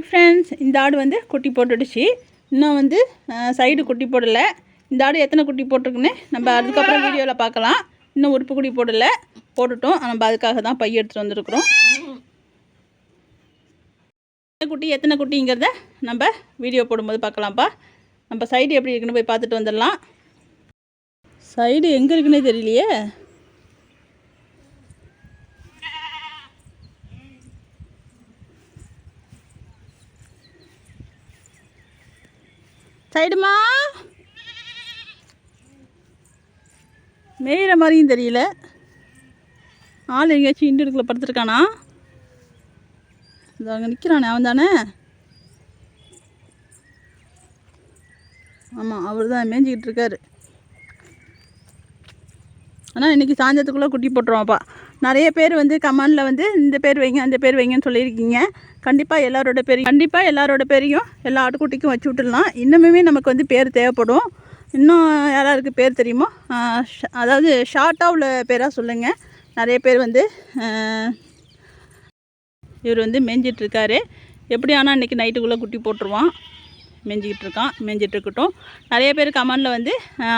Friends, இந்த ஆடு வந்து குட்டி போட்டுடுச்சு. இன்னும் வந்து சைடு குட்டி போடலை. இந்த ஆடு எத்தனை குட்டி போட்டிருக்குன்னு நம்ம அதுக்கப்புறம் வீடியோவில் பார்க்கலாம். இன்னும் உறுப்பு குட்டி போடலை, போட்டுட்டோம். நம்ம அதுக்காக தான் பை எடுத்துகிட்டு வந்துருக்குறோம். குட்டி எத்தனை குட்டிங்கிறத நம்ம வீடியோ போடும்போது பார்க்கலாம்ப்பா. நம்ம சைடு எப்படி இருக்குன்னு போய் பார்த்துட்டு வந்துடலாம். சைடு எங்கே இருக்குன்னே தெரியலையே. சைடுமா மேயிற மாதிரியும் தெரியல. ஆள் எங்கேயாச்சும் இண்டுக்குள்ளே படுத்துருக்கானா? இது அங்கே நிற்கிறானே, அவன் தானே? ஆமாம், அவர் தான் மேய்ஞ்சிக்கிட்டு இருக்காரு. ஆனால் இன்றைக்கி சாயந்தரத்துக்குள்ளே குட்டி போட்டுருவான்ப்பா. நிறைய பேர் வந்து கமெண்டில் வந்து இந்த பேர் வைங்க அந்த பேர் வைங்கன்னு சொல்லியிருக்கீங்க. கண்டிப்பாக எல்லாரோட பேரையும் எல்லா ஆட்டுக்குட்டிக்கும் வச்சு விட்டுடலாம். இன்னுமே நமக்கு வந்து பேர் தேவைப்படும். இன்னும் யாராருக்கு பேர் தெரியுமோ, அதாவது ஷார்ட்டாக உள்ள பேராக சொல்லுங்கள். நிறைய பேர் வந்து இவர் வந்து மேய்ஞ்சிட்ருக்காரு. எப்படி ஆனால் இன்றைக்கி நைட்டுக்குள்ளே குட்டி போட்டுருவான். மேய்ஞ்சிட்ருக்கட்டும். நிறைய பேர் கமெண்டில் வந்து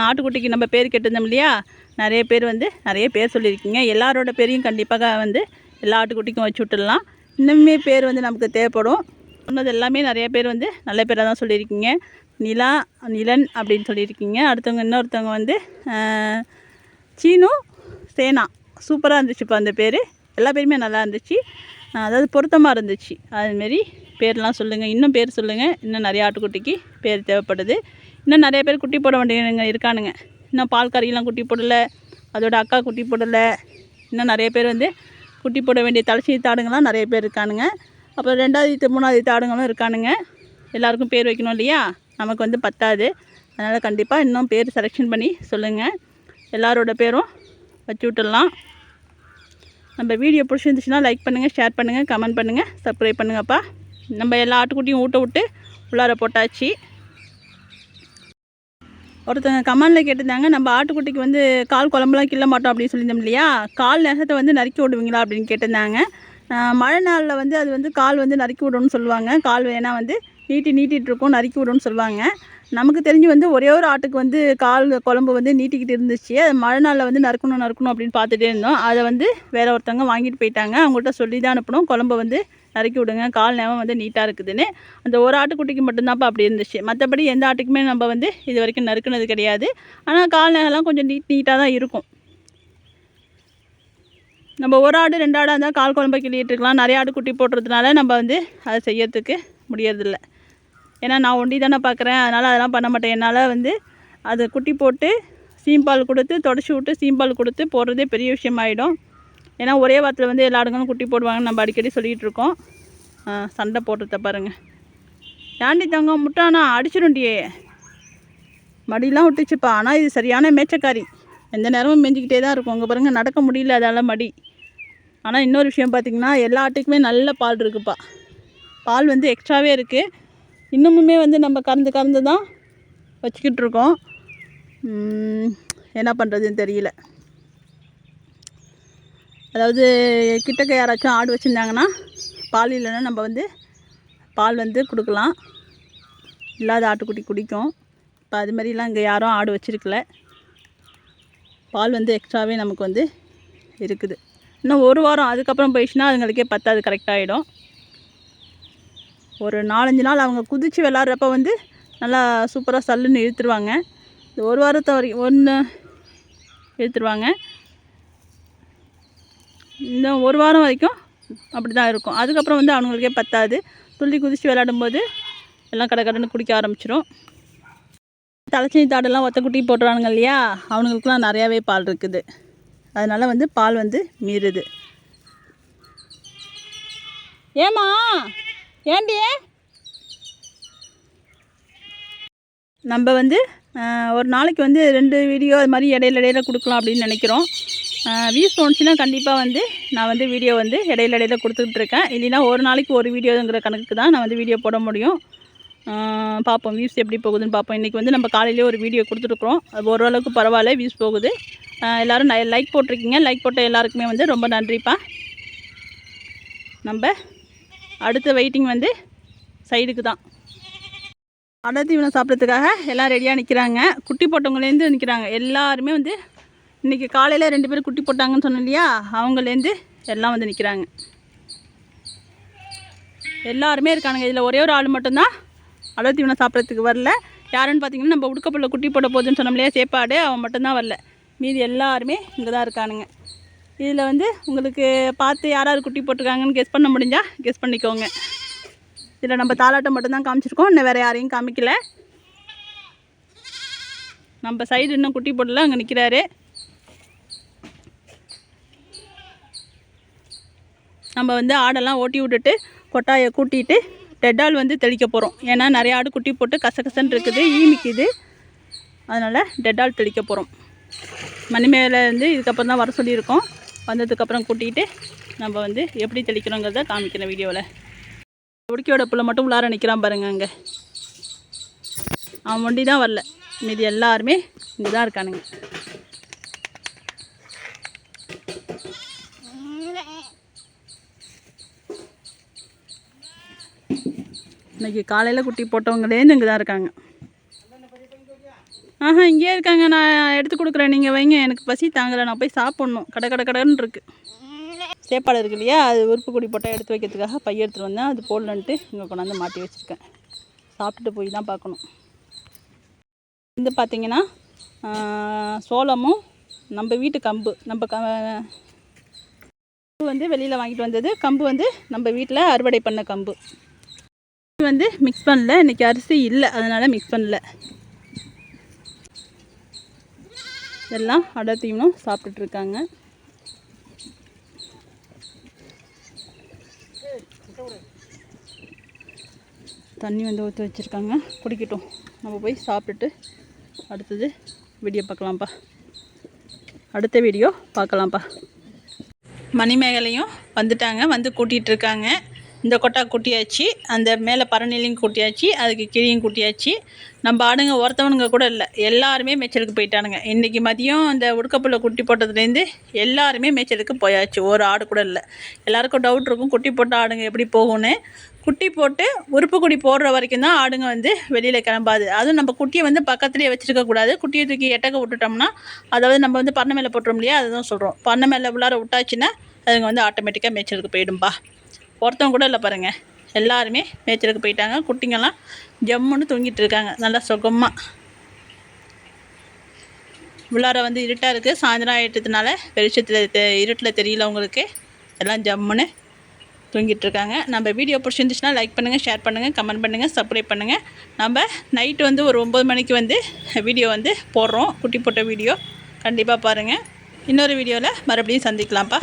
ஆட்டுக்குட்டிக்கு நம்ம பேர் கேட்டிருந்தோம் இல்லையா, நிறைய பேர் சொல்லியிருக்கீங்க. எல்லாரோட பேரையும் கண்டிப்பாக வந்து எல்லா ஆட்டுக்குட்டிக்கும் வச்சு விட்டுடலாம். இன்னுமே பேர் வந்து நமக்கு தேவைப்படும். சொன்னது எல்லாமே நிறைய பேர் வந்து நல்ல பேராக தான் சொல்லியிருக்கீங்க. நிலன் அப்படின்னு சொல்லியிருக்கீங்க. இன்னொருத்தவங்க வந்து சீனு சேனா. சூப்பராக இருந்துச்சுப்பா அந்த பேர். எல்லா பேருமே நல்லா இருந்துச்சு, அதாவது பொருத்தமாக இருந்துச்சு. அதுமாரி பேர்லாம் சொல்லுங்கள், இன்னும் பேர் சொல்லுங்கள். இன்னும் நிறைய ஆட்டுக்குட்டிக்கு பேர் தேவைப்படுது. இன்னும் நிறைய பேர் குட்டி போட வேண்டியவங்க இருக்கானுங்க. இன்னும் பால் கறியெல்லாம் குட்டி போடலை, அதோட அக்கா குட்டி போடலை. இன்னும் நிறைய பேர் வந்து குட்டி போட வேண்டிய தலைச்சி தாடுங்கள்லாம் நிறைய பேர் இருக்கானுங்க. அப்புறம் 2வது 3வது தாடுங்களும் இருக்கானுங்க. எல்லாருக்கும் பேர் வைக்கணும் இல்லையா, நமக்கு வந்து பத்தாது. அதனால் கண்டிப்பாக இன்னும் பேர் செலெக்ஷன் பண்ணி சொல்லுங்கள். எல்லாரோட பேரும் வச்சு விட்டுடலாம். நம்ம வீடியோ பிடிச்சிருந்துச்சுன்னா லைக் பண்ணுங்கள், ஷேர் பண்ணுங்கள், கமெண்ட் பண்ணுங்கள், சப்ஸ்கிரைப் பண்ணுங்கப்பா. நம்ம எல்லா ஆட்டுக்குட்டியும் ஊட்ட விட்டு உள்ளார போட்டாச்சு. ஒருத்தவங்க கமெண்டில் கேட்டிருந்தாங்க, நம்ம ஆட்டுக்குட்டிக்கு வந்து கால் குழம்புலாம் கிள்ள மாட்டோம் அப்படின்னு சொல்லியிருந்தோம் இல்லையா, கால் நகத்தை வந்து நறுக்கி விடுவீங்களா அப்படின்னு கேட்டிருந்தாங்க. மழை நாளில் வந்து அது வந்து கால் வந்து நறுக்கி விடணும்னு சொல்லுவாங்க. கால் வேணால் வந்து நீட்டிகிட்டு இருக்கும், நறுக்கி விடணும்னு சொல்லுவாங்க. நமக்கு தெரிஞ்சு வந்து ஒரே ஒரு ஆட்டுக்கு வந்து கால் குழம்பு வந்து நீட்டிக்கிட்டு இருந்துச்சு. அது மழை நாளில் வந்து நறுக்கணும் அப்படின்னு பார்த்துட்டே இருந்தோம். அதை வந்து வேறு ஒருத்தவங்க வாங்கிட்டு போயிட்டாங்க. அவங்கள்ட்ட சொல்லி தான் அனுப்பணும், குழம்பை வந்து நறுக்கி விடுங்க, கால் நேரம் வந்து நீட்டாக இருக்குதுன்னு. அந்த ஒரு ஆட்டுக்குட்டிக்கு மட்டும்தான்ப்பா அப்படி இருந்துச்சு. மற்றபடி எந்த ஆட்டுக்குமே நம்ம வந்து இது வரைக்கும் நறுக்குனது கிடையாது. ஆனால் கால் நேரம்லாம் கொஞ்சம் நீட்டாக தான் இருக்கும். நம்ம ஒரு ஆடு 2 ஆடாக இருந்தால் கால் குழம்பை கிள்ளிட்டு இருக்கலாம். நிறைய ஆடு குட்டி போட்டுறதுனால நம்ம வந்து அதை செய்யறதுக்கு முடியறதில்ல. ஏன்னா நான் ஒண்டி தானே பார்க்குறேன், அதனால் அதெல்லாம் பண்ண மாட்டேன். என்னால் வந்து அது குட்டி போட்டு சீம்பால் கொடுத்து தொடச்சி விட்டு சீம்பால் கொடுத்து போடுறதே பெரிய விஷயமாயிடும். ஏன்னா ஒரே வாரத்தில் வந்து எல்லா ஆடுங்களும் குட்டி போடுவாங்கன்னு நம்ம அடிக்கடி சொல்லிகிட்டு இருக்கோம். சண்டை போட்டுறத பாருங்கள். ஏண்டி தங்கம் முட்டானா அடிச்சிடுண்டியே, மடியெலாம் விட்டுச்சுப்பா. ஆனால் இது சரியான மேய்ச்சக்காரி, எந்த நேரமும் மேய்ஞ்சிக்கிட்டே தான் இருக்கும். அங்கே பாருங்கள், நடக்க முடியல அதால் மடி. ஆனால் இன்னொரு விஷயம் பார்த்திங்கன்னா, எல்லா ஆட்டுக்குமே நல்ல பால் இருக்குப்பா. பால் வந்து எக்ஸ்ட்ராவே இருக்குது. இன்னுமுமே வந்து நம்ம கறந்து தான் வச்சுக்கிட்டு இருக்கோம். என்ன பண்ணுறதுன்னு தெரியல. அதாவது கிட்டக்க யாராச்சும் ஆடு வச்சுருந்தாங்கன்னா, பால் இல்லைன்னா நம்ம வந்து பால் வந்து கொடுக்கலாம். இல்லாத ஆட்டுக்குட்டி குடிக்கும். இப்போ அது மாதிரிலாம் இங்கே யாரும் ஆடு வச்சுருக்கல. பால் வந்து எக்ஸ்ட்ராவே நமக்கு வந்து இருக்குது. இன்னும் ஒரு வாரம் அதுக்கப்புறம் போயிடுச்சுன்னா அதுங்களுக்கே பத்தாது, கரெக்டாகிடும். ஒரு 4-5 நாள் அவங்க குதித்து விளாட்றப்ப வந்து நல்லா சூப்பராக சல்லுன்னு இழுத்துருவாங்க. இந்த ஒரு வாரத்தை வரைக்கும் இழுத்துருவாங்க. இந்த ஒரு வாரம் வரைக்கும் அப்படி தான் இருக்கும். அதுக்கப்புறம் வந்து அவங்களுக்கே பத்தாது. துள்ளி குதித்து விளையாடும்போது எல்லாம் கடன்னு குடிக்க ஆரம்பிச்சிடும். தலைச்சி தாடெல்லாம் ஒத்த குட்டி போட்டுறானுங்க இல்லையா, அவங்களுக்குலாம் நிறையாவே பால் இருக்குது. அதனால் வந்து பால் வந்து மீறுது. ஏம்மா ஏண்டி நம்ம வந்து ஒரு நாளைக்கு வந்து 2 வீடியோ அது மாதிரி இடையில கொடுக்கலாம் அப்படின்னு நினைக்கிறோம். வியூஸ் தோணுச்சுன்னா கண்டிப்பாக வந்து நான் வந்து வீடியோ வந்து இடையில கொடுத்துக்கிட்டு இருக்கேன். இல்லைன்னா ஒரு நாளைக்கு ஒரு வீடியோங்கிற கணக்கு தான் நான் வந்து வீடியோ போட முடியும். பார்ப்போம் வியூஸ் எப்படி போகுதுன்னு பார்ப்போம். இன்றைக்கி வந்து நம்ம காலையிலே ஒரு வீடியோ கொடுத்துருக்குறோம். அது ஓரளவுக்கு பரவாயில்ல, வியூஸ் போகுது. எல்லோரும் லைக் போட்டிருக்கீங்க. லைக் போட்ட எல்லாருக்குமே வந்து ரொம்ப நன்றிப்பா. நம்ம அடுத்த வெயிட்டிங் வந்து சைடுக்கு தான். அடை தீவனம் சாப்பிட்றதுக்காக எல்லாம் ரெடியாக நிற்கிறாங்க. குட்டி போட்டவங்களேருந்து நிற்கிறாங்க. எல்லாருமே வந்து இன்றைக்கி காலையில் 2 பேர் குட்டி போட்டாங்கன்னு சொன்னோம் இல்லையா, அவங்களேருந்து எல்லாம் வந்து நிற்கிறாங்க. எல்லாருமே இருக்கானுங்க. இதில் ஒரே ஒரு ஆள் மட்டும்தான் அடை தீவனம் சாப்பிட்றதுக்கு வரல. யாருன்னு பார்த்தீங்கன்னா, நம்ம உடுக்கப்புள்ள குட்டி போட போகுதுன்னு சொன்னோம் இல்லையா, சேப்பாடு, அவன் மட்டும்தான் வரல. மீதி எல்லாருமே இங்கே தான் இருக்கானுங்க. இதில் வந்து உங்களுக்கு பார்த்து யாராவது குட்டி போட்டிருக்காங்கன்னு கெஸ் பண்ண முடிஞ்சால் கெஸ் பண்ணிக்கோங்க. இதில் நம்ம தாலாட்டம் மட்டும்தான் காமிச்சிருக்கோம், இன்னும் வேறு யாரையும் காமிக்கல. நம்ம சைடு இன்னும் குட்டி போடல, அங்கே நிற்கிறாரு. நம்ம வந்து ஆடெல்லாம் ஓட்டி விட்டுட்டு கொட்டாயை கூட்டிகிட்டு டெட்டால் வந்து தெளிக்க போகிறோம். ஏன்னா நிறைய ஆடு குட்டி போட்டு கசகசன்னு இருக்குது, ஈமிக்குது. அதனால் டெட்டால் தெளிக்க போகிறோம். மணிமேலே வந்து இதுக்கப்புறம் தான் வர சொல்லியிருக்கோம். வந்ததுக்கப்புறம் கூட்டிகிட்டு நம்ம வந்து எப்படி தெளிக்கிறோங்கிறத காமிக்கிறேன் வீடியோவில். உடுக்கியோட புள்ள மட்டும் உள்ளார நிற்கிறான் பாருங்க. அங்கே அவன் வண்டி தான் வரல, மீதி எல்லாருமே இங்கே தான் இருக்கானுங்க. இன்றைக்கி காலையில் குட்டி போட்டவங்களேருந்து இங்கே தான் இருக்காங்க. இங்கேயே இருக்காங்க. நான் எடுத்து கொடுக்குறேன், நீங்கள் வைங்க. எனக்கு பசி தாங்கலை, நான் போய் சாப்பிட்ணும். கடன்னு இருக்குது. சேப்பாடு இருக்கு இல்லையா, அது உறுப்பு குடி போட்டால் எடுத்து வைக்கிறதுக்காக பைய எடுத்துகிட்டு வந்தேன். அது போடலன்ட்டு இங்கே கொண்டாந்து மாட்டி வச்சுருக்கேன். சாப்பிட்டுட்டு போய் தான் பார்க்கணும். வந்து பார்த்திங்கன்னா சோளமும் நம்ம வீட்டு கம்பு, நம்ம வந்து வெளியில் வாங்கிட்டு வந்தது. கம்பு வந்து நம்ம வீட்டில் அறுவடை பண்ண கம்பு வந்து மிக்ஸ் பண்ணல. இன்றைக்கி அரிசி இல்லை, அதனால் மிக்ஸ் பண்ணல. எல்லாம் அடை தீவனம் சாப்பிட்டுட்ருக்காங்க. தண்ணி வந்து ஊற்றி வச்சுருக்காங்க, குடிக்கட்டும். நம்ம போய் சாப்பிட்டுட்டு அடுத்தது வீடியோ பார்க்கலாம்ப்பா. அடுத்த வீடியோ பார்க்கலாம்ப்பா. மணிமேகலையும் வந்துட்டாங்க, வந்து கூட்டிகிட்டு இருக்காங்க. இந்த கொட்டா கூட்டியாச்சு, அந்த மேலே பரணிலையும் கூட்டியாச்சு, அதுக்கு கீழேயும் கூட்டியாச்சு. நம்ம ஆடுங்க ஒருத்தவனுங்க கூட இல்லை, எல்லாருமே மேய்ச்சலுக்கு போயிட்டானுங்க. இன்றைக்கி மதியம் அந்த உடுக்கப்புள்ள குட்டி போட்டதுலேருந்து எல்லாருமே மேய்ச்சலுக்கு போயாச்சு. ஒரு ஆடு கூட இல்லை. எல்லாருக்கும் டவுட் இருக்கும், குட்டி போட்ட ஆடுங்க எப்படி போகும்னு. குட்டி போட்டு உறுப்பு குடி போடுற வரைக்கும் தான் ஆடுங்க வந்து வெளியில் கிளம்பாது. அதுவும் நம்ம குட்டியை வந்து பக்கத்துலேயே வச்சுருக்கக்கூடாது. குட்டியை தூக்கி எட்டக்க விட்டுட்டோம்னா, அதாவது நம்ம வந்து பண்ணை மேலே போட்டுறோம் இல்லையா, அதுதான் சொல்கிறோம். பண்ணை மேலே உள்ளார விட்டாச்சுன்னா அதுங்க வந்து ஆட்டோமேட்டிக்காக மேய்ச்சலுக்கு போயிடும்பா. ஒருத்தவங்க கூட இல்லை பாருங்கள், எல்லாருமே மேய்ச்சலுக்கு போயிட்டாங்க. குட்டிங்கெல்லாம் ஜம்முன்னு தூங்கிட்டு இருக்காங்க நல்லா சுகமாக. உள்ளார வந்து இருட்டாக இருக்குது, சாயந்தரம் ஆகிட்டதுனால வெளிச்சத்தில் இருட்டில் தெரியல உங்களுக்கு. எல்லாம் ஜம்முன்னு தூங்கிட்டு இருக்காங்க. நம்ம வீடியோ பிடிச்சிருந்துச்சுன்னா லைக் பண்ணுங்கள், ஷேர் பண்ணுங்கள், கமெண்ட் பண்ணுங்கள், சப்ஸ்கிரைப் பண்ணுங்கள். நம்ம நைட்டு வந்து ஒரு 9 மணிக்கு வந்து வீடியோ வந்து போடுறோம், குட்டி போட்ட வீடியோ. கண்டிப்பாக பாருங்கள். இன்னொரு வீடியோவில் மறுபடியும் சந்திக்கலாம்ப்பா.